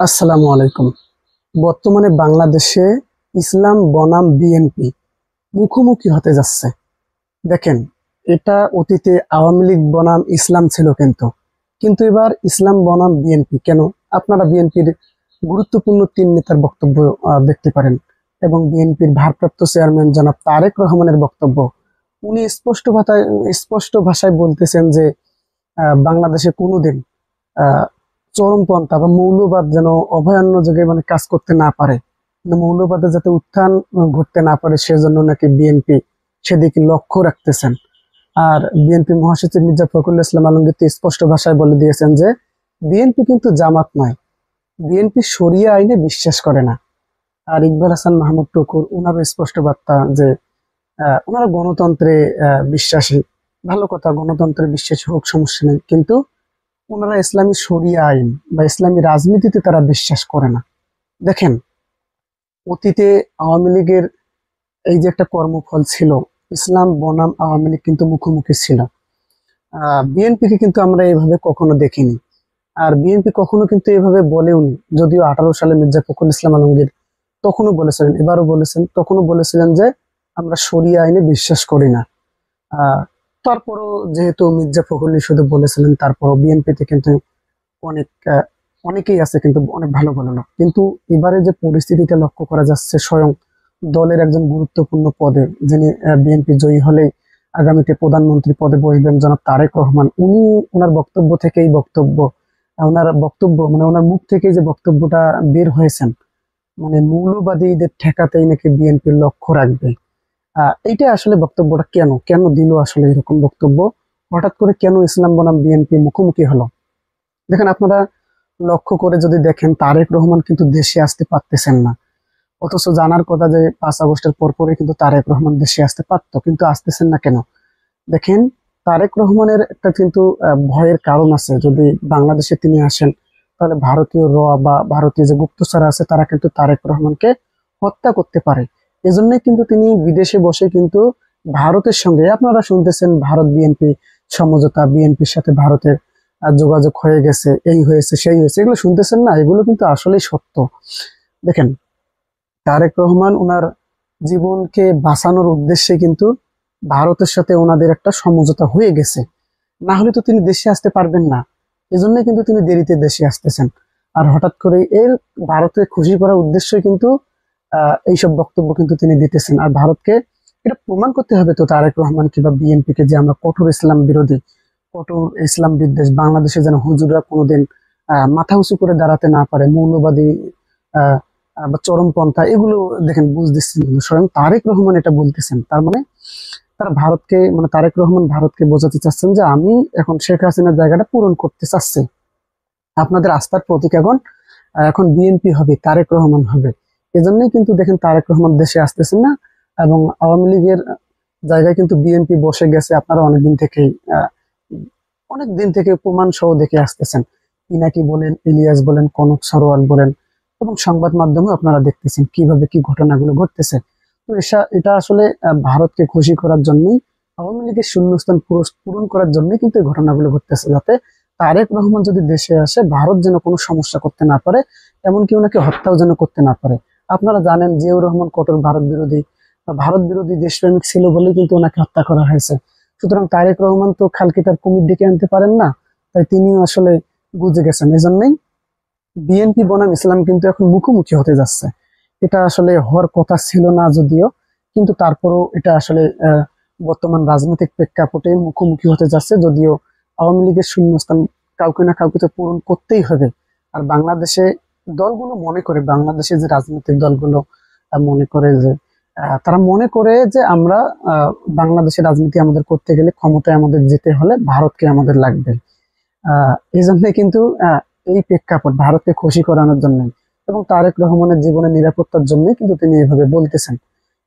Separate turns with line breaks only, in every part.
আসসালামু আলাইকুম। বর্তমানে বাংলাদেশে ইসলাম বনাম বিএনপি মুখোমুখি হতে যাচ্ছে। দেখেন, এটা অতীতে আওয়ামী লীগ বনাম ইসলাম ছিল, কিন্তু কিন্তু এবার ইসলাম বনাম বিএনপি কেন? আপনারা বিএনপির গুরুত্বপূর্ণ তিন নেতার বক্তব্য দেখতে পারেন, এবং বিএনপির ভারপ্রাপ্ত চেয়ারম্যান জনাব তারেক রহমানের বক্তব্য। উনি স্পষ্ট ভাষায় বলতেছেন যে বাংলাদেশে কোনোদিন চরমপন্থা বা মৌলবাদ যেন অভয়ারণ্য যুগে মানে কাজ করতে না পারে, মানে মৌলবাদের যাতে উত্থান ঘটতে না পারে, সেজন্য নাকি বিএনপি সেদিকে লক্ষ্য রাখতেছেন। আর বিএনপি মহাসচিব মির্জা ফখরুল ইসলাম আলমগীর তো স্পষ্ট ভাষায় বলে দিয়েছেন যে বিএনপি কিন্তু জামাত নয়, বিএনপি শরিয়া আইনে বিশ্বাস করে না। আর ইকবাল হাসান মাহমুদ টুকুর ওনারও স্পষ্ট বার্তা যে ওনারা গণতন্ত্রে বিশ্বাসী। ভালো কথা, গণতন্ত্রে বিশ্বাসী হোক, সমস্যা নেই, কিন্তু ওনারা ইসলামী শরিয়া আইন বা ইসলামী রাজনীতিতে তারা বিশ্বাস করে না। দেখেন, অতীতে আওয়ামী লীগের এই যে একটা কর্মফল ছিল, ইসলাম বনাম আওয়ামী লীগ কিন্তু মুখোমুখি ছিল। বিএনপিকে কিন্তু আমরা এভাবে কখনো দেখিনি, আর বিএনপি কখনো কিন্তু এভাবে বলেওনি। যদিও 18 সালে মির্জা ফখরুল ইসলাম আলমগীর তখনও বলেছিলেন, এবারও বলেছেন, তখনও বলেছিলেন যে আমরা শরিয়া আইনে বিশ্বাস করি না। আহ তারপরও যেহেতু মির্জা ফখরুল শুধু বলেছিলেন, তারপরও বিএনপিতে কিন্তু অনেক অনেকেই আছে, কিন্তু অনেক ভালো ভালো লোক। কিন্তু এবারে যে পরিস্থিতিটা লক্ষ্য করা যাচ্ছে, স্বয়ং দলের একজন গুরুত্বপূর্ণ পদে, যিনি বিএনপি জয়ী হলেই আগামীতে প্রধানমন্ত্রী পদে বসবেন, জনাব তারেক রহমান, উনি ওনার বক্তব্য থেকেই মানে ওনার মুখ থেকে যে বক্তব্যটা বের হয়েছেন, মানে মৌলবাদীদের ঠেকাতেই নাকি বিএনপির লক্ষ্য রাখবে। এইটা আসলে বক্তব্যটা কেন কেন দিল আসলে এরকম বক্তব্য? হঠাৎ করে কেন ইসলাম বনাম বিএনপি মুখোমুখি হলো? দেখেন, আপনারা লক্ষ্য করে যদি দেখেন, তারেক রহমান কিন্তু দেশে আসতে পারতেছেন না। অথচ জানার কথা যে 5 আগস্টের পরে কিন্তু তারেক রহমান দেশে আসতে পারতো, কিন্তু আসতেছেন না কেন? দেখেন, তারেক রহমানের একটা কিন্তু ভয়ের কারণ আছে। যদি বাংলাদেশে তিনি আসেন, তাহলে ভারতীয় বা ভারতীয় যে গুপ্তচর আছে, তারা কিন্তু তারেক রহমানকে হত্যা করতে পারে। এজন্যই কিন্তু তিনি বিদেশে বসে কিন্তু ভারতের সঙ্গে, আপনারা শুনতেছেন ভারত বিএনপি সমঝোতা, বিএনপির সাথে ভারতের যোগাযোগ হয়ে গেছে, এই হয়েছে সেই হয়েছে, এগুলো শুনতেছেন না? এগুলো কিন্তু আসলেই সত্য। দেখেন, তারেক রহমান ওনার জীবনকে বাঁচানোর উদ্দেশ্যে কিন্তু ভারতের সাথে ওনাদের একটা সমঝোতা হয়ে গেছে, না হলে তো তিনি দেশে আসতে পারবেন না। এজন্য কিন্তু তিনি দেরিতে দেশে আসতেছেন। আর হঠাৎ করে এর ভারতকে খুশি করার উদ্দেশ্যই কিন্তু এইসব বক্তব্য কিন্তু তিনি দিতেছেন। আর ভারতকে এটা প্রমাণ করতে হবে তো তারেক রহমানকে বা বিএনপি কে যে আমরা কঠোর ইসলাম বিরোধী, কঠোর ইসলাম বিদ্বেষ। বাংলাদেশে যেন হুজুররা কোনোদিন মাথা উঁচু করে দাঁড়াতে না পারে, মৌলবাদী আহ বা চরমপন্থা এগুলো দেখেন বুঝ দিচ্ছেন, কিন্তু স্বয়ং তারেক রহমান এটা বলতেছেন। তার মানে তারা ভারতকে, মানে তারেক রহমান ভারতকে বোঝাতে চাচ্ছেন যে আমি এখন শেখ হাসিনার জায়গাটা পূরণ করতে চাচ্ছি। আপনাদের আস্থার প্রতীক এখন এখন বিএনপি হবে, তারেক রহমান হবে। এজন্যই কিন্তু দেখেন তারেক রহমান দেশে আসতেছেন না, এবং আওয়ামী লীগের জায়গায় কিন্তু বিএনপি বসে গেছে। আপনারা অনেক দিন থেকে প্রমাণ সহ দেখে আসতেছেন। পিনাকি বলেন, ইলিয়াস বলেন, কনক সরোয়ার বলেন, এবং সংবাদ মাধ্যমে আপনারা দেখতেছেন কিভাবে কি ঘটনাগুলো ঘটতেছে। তো এটা আসলে ভারতকে খুশি করার জন্যই, আওয়ামী লীগের শূন্যস্থান পূরণ করার জন্যই কিন্তু এই ঘটনাগুলো ঘটতেছে, যাতে তারেক রহমান যদি দেশে আসে ভারত যেন কোনো সমস্যা করতে না পারে, এমনকি ওনাকে হত্যাও যেন করতে না পারে। আপনারা জানেন জিয়াউর রহমান কঠোর ভারত বিরোধী বা ভারত বিরোধী দেশপ্রেমিক ছিল বলেই কিন্তু ওনাকে হত্যা করা হয়েছে। সুতরাং তারেক রহমান তো খালকে তার কুমির ডেকে আনতে পারেন না, তাই তিনিও আসলে বুঝে গেছেন। এজন্যই বিএনপি বনাম ইসলাম কিন্তু এখন মুখোমুখি হতে যাচ্ছে। এটা আসলে হওয়ার কথা ছিল না যদিও, কিন্তু তারপরও এটা আসলে বর্তমান রাজনৈতিক প্রেক্ষাপটে মুখোমুখি হতে যাচ্ছে। যদিও আওয়ামী লীগের শূন্যস্থান কাউকে না কাউকে তো পূরণ করতেই হবে। আর বাংলাদেশে দলগুলো মনে করে, বাংলাদেশে যে রাজনৈতিক দলগুলো মনে করে যে তারা মনে করে যে আমরা বাংলাদেশের রাজনীতি আমাদের করতে গেলে, ক্ষমতায় আমাদের যেতে হলে ভারতকে আমাদের লাগবে। এই জন্য কিন্তু এই প্রেক্ষাপট ভারতকে খুশি করানোর জন্য এবং তারেক রহমানের জীবনের নিরাপত্তার জন্য কিন্তু তিনি এভাবে বলতেছেন।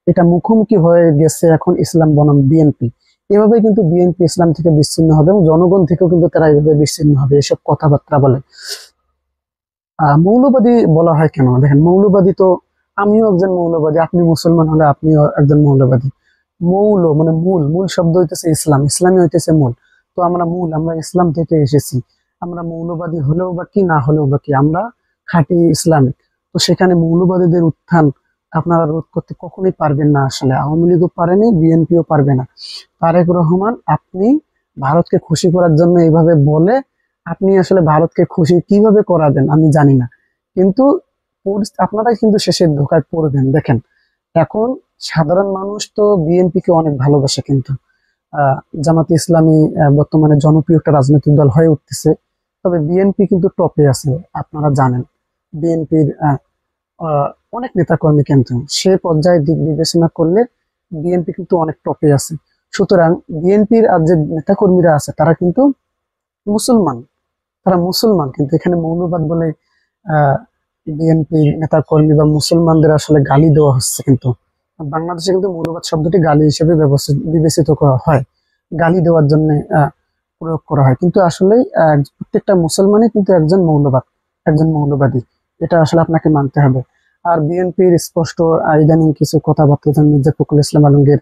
এটা মুখোমুখি হয়ে গেছে এখন ইসলাম বনাম বিএনপি। এভাবে কিন্তু বিএনপি ইসলাম থেকে বিচ্ছিন্ন হবে, এবং জনগণ থেকেও কিন্তু তারা এভাবে বিচ্ছিন্ন হবে এসব কথাবার্তা বলে। মৌলবাদী বলা হয় কেন? দেখেন, মৌলবাদী তো আমিও একজন মৌলবাদী, আপনি মুসলমান হলে আপনিও একজন মৌলবাদী। মৌল মানে মূল, মূল শব্দ হইতেছে ইসলাম, ইসলামই হইতেছে মূল। তো আমরা ইসলাম থেকে এসেছি। আমরা মৌলবাদী হলেও বা কি, না হলেও বা কি, আমরা খাঁটি ইসলামিক। তো সেখানে মৌলবাদীদের উত্থান আপনারা রোধ করতে কখনোই পারবেন না। আসলে আওয়ামী লীগও পারেনি, বিএনপিও পারবে না। তারেক রহমান, আপনি ভারতকে খুশি করার জন্য এইভাবে বলে আপনি আসলে ভারতকে খুশি কিভাবে করাবেন আমি জানি না, কিন্তু আপনারাই কিন্তু শেষের ধোকায় পড়বেন। দেখেন, এখন সাধারণ মানুষ তো বিএনপি কে অনেক ভালোবাসে, কিন্তু জামাতে ইসলামী বর্তমানে জনপ্রিয় একটা রাজনৈতিক দল হয়ে উঠতেছে। তবে বিএনপি কিন্তু টপে আছে, আপনারা জানেন। বিএনপির অনেক নেতাকর্মী কিন্তু সে পর্যায়ে দিক বিবেচনা করলে বিএনপি কিন্তু অনেক টপে আছে। সুতরাং বিএনপির আর যে নেতাকর্মীরা আছে তারা কিন্তু মুসলমান, তারা মুসলমান, কিন্তু এখানে মৌলবাদ বলে আহ বিএনপি নেতাকর্মী বা মুসলমানদের আসলে গালি দেওয়া হচ্ছে। কিন্তু বাংলাদেশে কিন্তু মৌলবাদ শব্দটি গালি হিসেবে বিবেচিত করা হয়, গালি দেওয়ার জন্য প্রয়োগ করা হয়। কিন্তু আসলে প্রত্যেকটা মুসলমানই কিন্তু একজন মৌলবাদ, একজন মৌলবাদী, এটা আসলে আপনাকে মানতে হবে। আর বিএনপির স্পষ্ট ইদানিং কিছু কথাবার্তা, মির্জা ফখরুল ইসলাম আলমগীর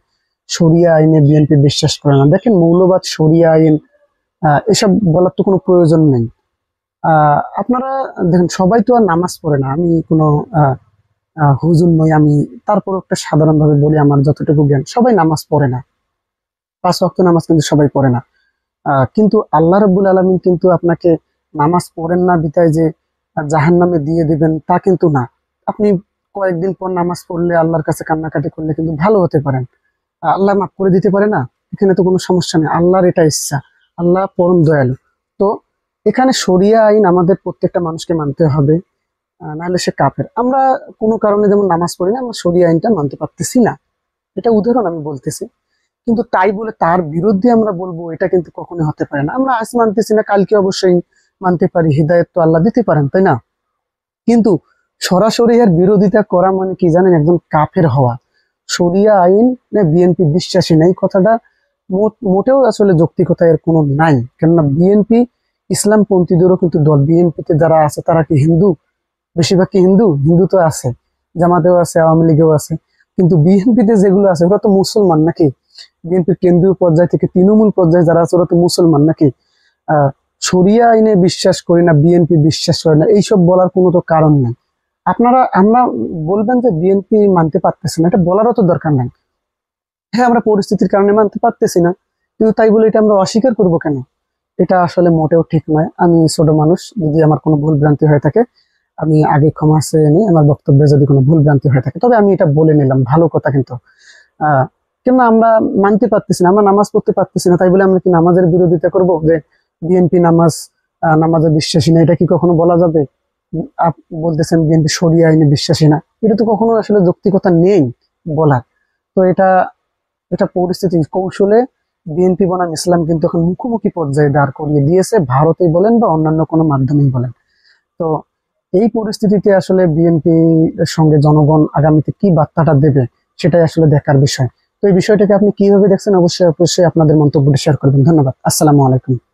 শরিয়া আইনে বিএনপি বিশ্বাস করে না। দেখেন, মৌলবাদ, শরিয়া আইন এসব বলার তো কোনো প্রয়োজন নেই। আপনারা দেখেন, সবাই তো আর নামাজ পড়ে না। আমি কোনো হুজুর নই, আমি তারপর একটা সাধারণ ভাবে বলি আমার যতটুকু জ্ঞান, সবাই নামাজ পড়ে না, 5 ওয়াক্ত নামাজ কিন্তু সবাই পড়ে না। কিন্তু আল্লাহ রাব্বুল আলামিন কিন্তু আপনাকে নামাজ পড়েন না বিধায় যে জাহান্নামে দিয়ে দিবেন তা কিন্তু না। আপনি কয়েকদিন পর নামাজ পড়লে, আল্লাহর কাছে কান্নাকাটি করলে কিন্তু ভালো হতে পারেন, আল্লাহ মাফ করে দিতে পারে না। এখানে তো কোনো সমস্যা নেই, আল্লাহর এটা ইচ্ছা, আল্লাহ পরম দয়ালু। তো এখানে শরিয়া আইন আমাদের প্রত্যেকটা মানুষকে মানতে হবে, নাহলে সে কাফের। আমরা কোনো কারণে যেমন নামাজ পড়ি না, আমরা শরিয়া আইনটা মানতে পারতেছি না, এটা উদাহরণ আমি বলতেছি। কিন্তু তাই বলে তার বিরুদ্ধে আমরা বলবো, এটা কিন্তু কখনোই হতে পারে না। আমরা আজ মানতেছি না, কালকে অবশ্যই মানতে পারি, হিদায়ত তো আল্লাহ দিতে পারেন, তাই না? কিন্তু সরাসরি এর বিরোধিতা করা মানে কি জানেন? একজন কাফের হওয়া। শরিয়া আইন বিএনপি বিশ্বাসী নাই, কথাটা মোটেও আসলে যৌক্তিকতা এর কোনো নাই। কেননা বিএনপি ইসলামপন্থীদেরও কিন্তু দল। বিএনপিতে যারা আছে তারা কি হিন্দু? বেশিরভাগ কি হিন্দু? হিন্দু তো আছে, জামাতেও আছে, আওয়ামী লীগেও আছে। কিন্তু বিএনপিতে যেগুলো আছে ওরা তো মুসলমান নাকি? বিএনপির কেন্দ্রীয় পর্যায় থেকে তৃণমূল পর্যায়ে যারা আছে ওরা তো মুসলমান নাকি? আহ শরিয়া আইনে বিশ্বাস করি না, বিএনপি বিশ্বাস করে না, এইসব বলার কোনো তো কারণ নেই। আমরা বলবেন যে বিএনপি মানতে পারতেছে না, এটা বলারও তো দরকার নাই। হ্যাঁ, আমরা পরিস্থিতির কারণে মানতে পারতেছি না, কিন্তু তাই বলে এটা আমরা অস্বীকার করব কেন? এটা আসলে মোটেও ঠিক নয়। আমি ছোট মানুষ, যদি আমার কোনো ভুল ভ্রান্তি হয়ে থাকে আমি আগে ক্ষমা চেয়ে নিই, আমার বক্তব্যে যদি কোনো ভুল ভ্রান্তি হয়ে থাকে। তবে আমি এটা বলে নিলাম, ভালো কথা। কিন্তু আহ কেন আমরা মানতে পারতেছি না, আমরা নামাজ পড়তে পারতেছি না, তাই বলে আমরা কি নামাজের বিরোধিতা করব? যে বিএনপি নামাজে বিশ্বাসী না, এটা কি কখনো বলা যাবে? বলতেছেন বিএনপি শরিয়া আইনে বিশ্বাসী না, এটা তো কখনো আসলে যৌক্তিকতা নেই বলার। তো এটা এটা পরিস্থিতি কৌশলে বিএনপি বনাম ইসলাম কিন্তু এখন মুখোমুখি পর্যায়ে দাঁড় করিয়ে দিয়েছে, ভারতেই বলেন বা অন্যান্য কোনো মাধ্যমেই বলেন। তো এই পরিস্থিতিতে আসলে বিএনপি এর সঙ্গে জনগণ আগামীতে কি বার্তাটা দেবে সেটাই আসলে দেখার বিষয়। তো এই বিষয়টাকে আপনি কিভাবে দেখছেন? অবশ্যই অবশ্যই আপনাদের মন্তব্যটি শেয়ার করবেন। ধন্যবাদ। আসসালামু আলাইকুম।